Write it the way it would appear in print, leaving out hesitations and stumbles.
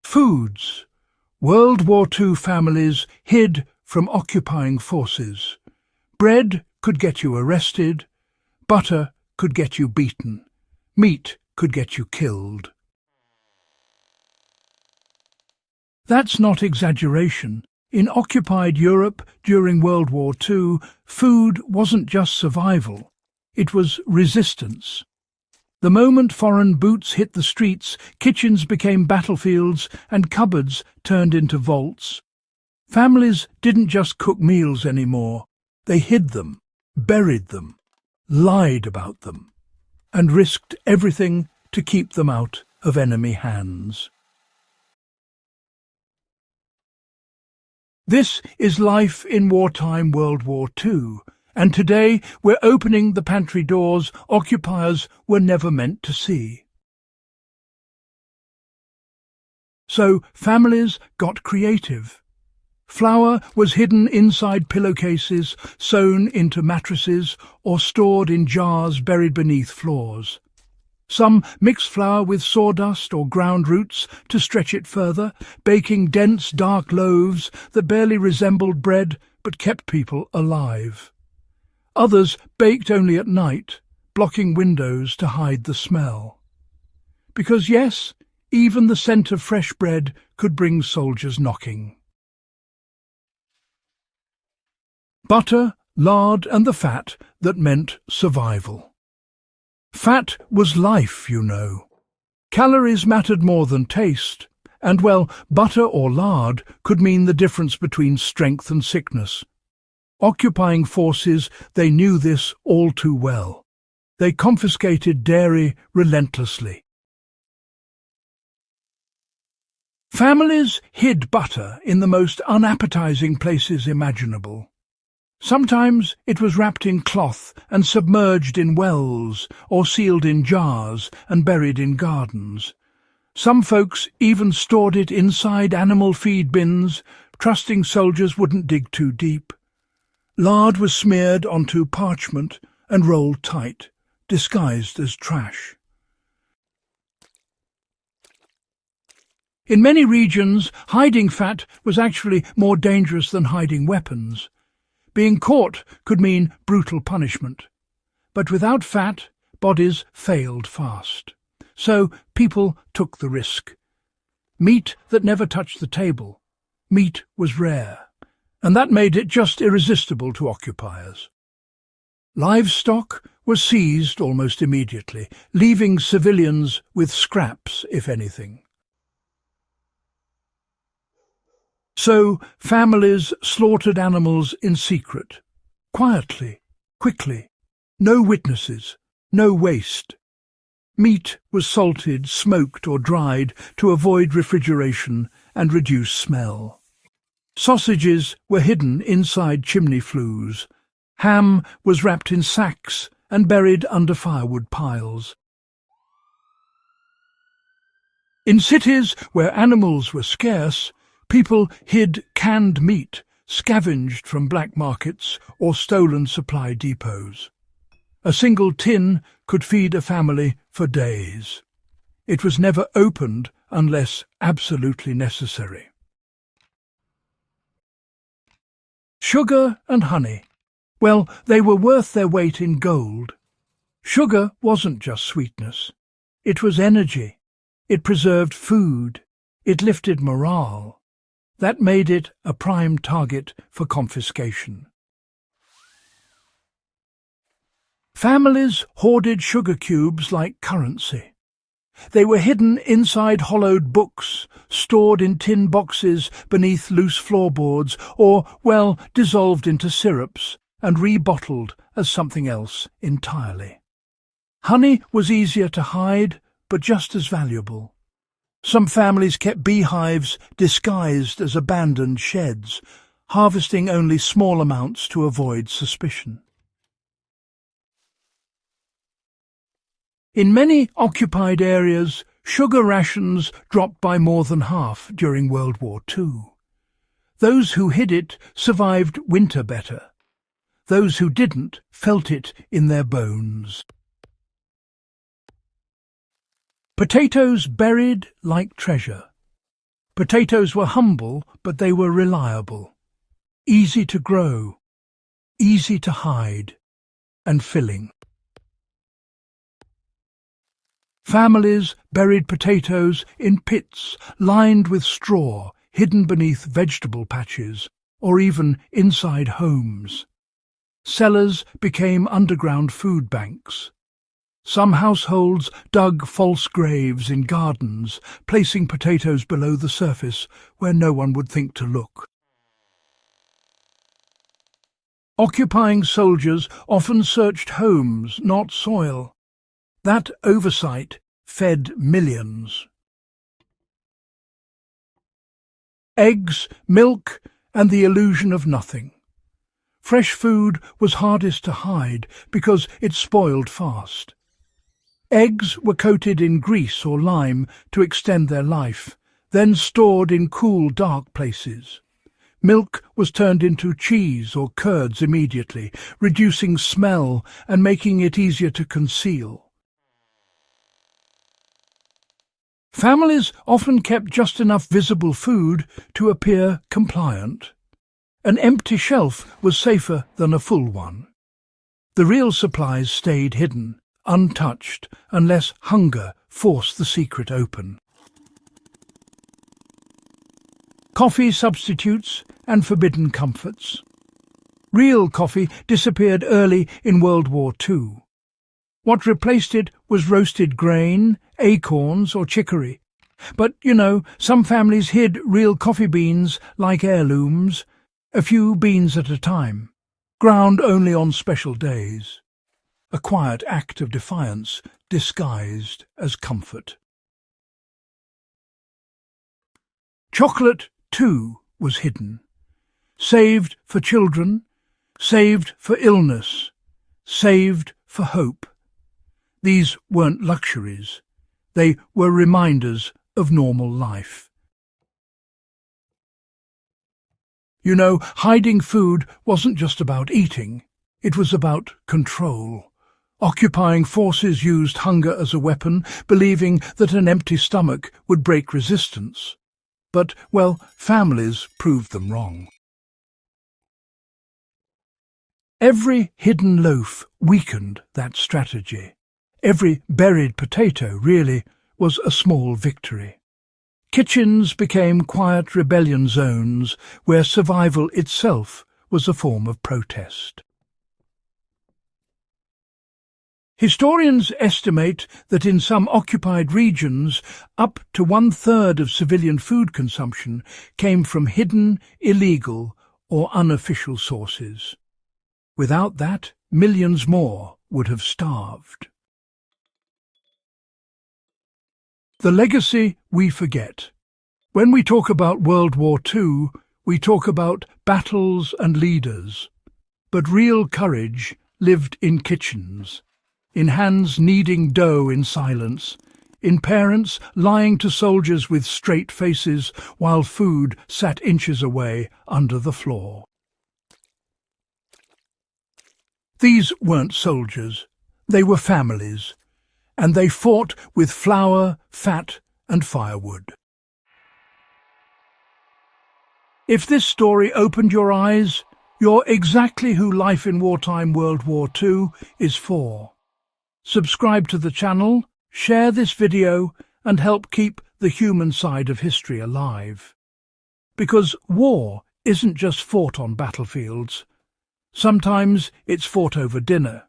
Foods. World War II families hid from occupying forces. Bread could get you arrested, butter could get you beaten, meat could get you killed. That's not exaggeration. In occupied Europe during World War II, food wasn't just survival, it was resistance. The moment foreign boots hit the streets, kitchens became battlefields and cupboards turned into vaults. Families didn't just cook meals anymore. They hid them, buried them, lied about them, and risked everything to keep them out of enemy hands. This is life in wartime World War II, and today we're opening the pantry doors occupiers were never meant to see. So families got creative. Flour was hidden inside pillowcases, sewn into mattresses, or stored in jars buried beneath floors. Some mixed flour with sawdust or ground roots to stretch it further, baking dense, dark loaves that barely resembled bread but kept people alive. Others baked only at night, blocking windows to hide the smell. Because yes, even the scent of fresh bread could bring soldiers knocking. Butter, lard and the fat that meant survival. Fat was life, you know. Calories mattered more than taste, and well, butter or lard could mean the difference between strength and sickness. Occupying forces, they knew this all too well. They confiscated dairy relentlessly. Families hid butter in the most unappetizing places imaginable. Sometimes it was wrapped in cloth and submerged in wells, or sealed in jars and buried in gardens. Some folks even stored it inside animal feed bins, trusting soldiers wouldn't dig too deep. Lard was smeared onto parchment and rolled tight, disguised as trash. In many regions, hiding fat was actually more dangerous than hiding weapons. Being caught could mean brutal punishment. But without fat, bodies failed fast. So people took the risk. Meat that never touched the table. Meat was rare, and that made it just irresistible to occupiers. Livestock was seized almost immediately, leaving civilians with scraps, if anything. So families slaughtered animals in secret, quietly, quickly, no witnesses, no waste. Meat was salted, smoked or dried to avoid refrigeration and reduce smell. Sausages were hidden inside chimney flues. Ham was wrapped in sacks and buried under firewood piles. In cities where animals were scarce, people hid canned meat, scavenged from black markets or stolen supply depots. A single tin could feed a family for days. It was never opened unless absolutely necessary. Sugar and honey. Well, they were worth their weight in gold. Sugar wasn't just sweetness. It was energy. It preserved food. It lifted morale. That made it a prime target for confiscation. Families hoarded sugar cubes like currency. They were hidden inside hollowed books, stored in tin boxes beneath loose floorboards, or, well, dissolved into syrups and rebottled as something else entirely. Honey was easier to hide, but just as valuable. Some families kept beehives disguised as abandoned sheds, harvesting only small amounts to avoid suspicion. In many occupied areas, sugar rations dropped by more than half during World War II. Those who hid it survived winter better. Those who didn't felt it in their bones. Potatoes buried like treasure. Potatoes were humble, but they were reliable. Easy to grow, easy to hide, and filling. Families buried potatoes in pits lined with straw, hidden beneath vegetable patches, or even inside homes. Cellars became underground food banks. Some households dug false graves in gardens, placing potatoes below the surface where no one would think to look. Occupying soldiers often searched homes, not soil. That oversight fed millions. Eggs, milk, and the illusion of nothing. Fresh food was hardest to hide because it spoiled fast. Eggs were coated in grease or lime to extend their life, then stored in cool, dark places. Milk was turned into cheese or curds immediately, reducing smell and making it easier to conceal. Families often kept just enough visible food to appear compliant. An empty shelf was safer than a full one. The real supplies stayed hidden, untouched, unless hunger forced the secret open. Coffee substitutes and forbidden comforts. Real coffee disappeared early in World War II. What replaced it was roasted grain, acorns or chicory. But, some families hid real coffee beans like heirlooms, a few beans at a time, ground only on special days. A quiet act of defiance disguised as comfort. Chocolate, too, was hidden. Saved for children, saved for illness, saved for hope. These weren't luxuries. They were reminders of normal life. Hiding food wasn't just about eating. It was about control. Occupying forces used hunger as a weapon, believing that an empty stomach would break resistance. But, families proved them wrong. Every hidden loaf weakened that strategy. Every buried potato, really, was a small victory. Kitchens became quiet rebellion zones where survival itself was a form of protest. Historians estimate that in some occupied regions, up to 1/3 of civilian food consumption came from hidden, illegal, or unofficial sources. Without that, millions more would have starved. The legacy we forget. When we talk about World War II, we talk about battles and leaders. But real courage lived in kitchens, in hands kneading dough in silence, in parents lying to soldiers with straight faces while food sat inches away under the floor. These weren't soldiers, they were families, and they fought with flour, fat, and firewood. If this story opened your eyes, you're exactly who Life in Wartime World War II is for. Subscribe to the channel, share this video, and help keep the human side of history alive. Because war isn't just fought on battlefields. Sometimes it's fought over dinner.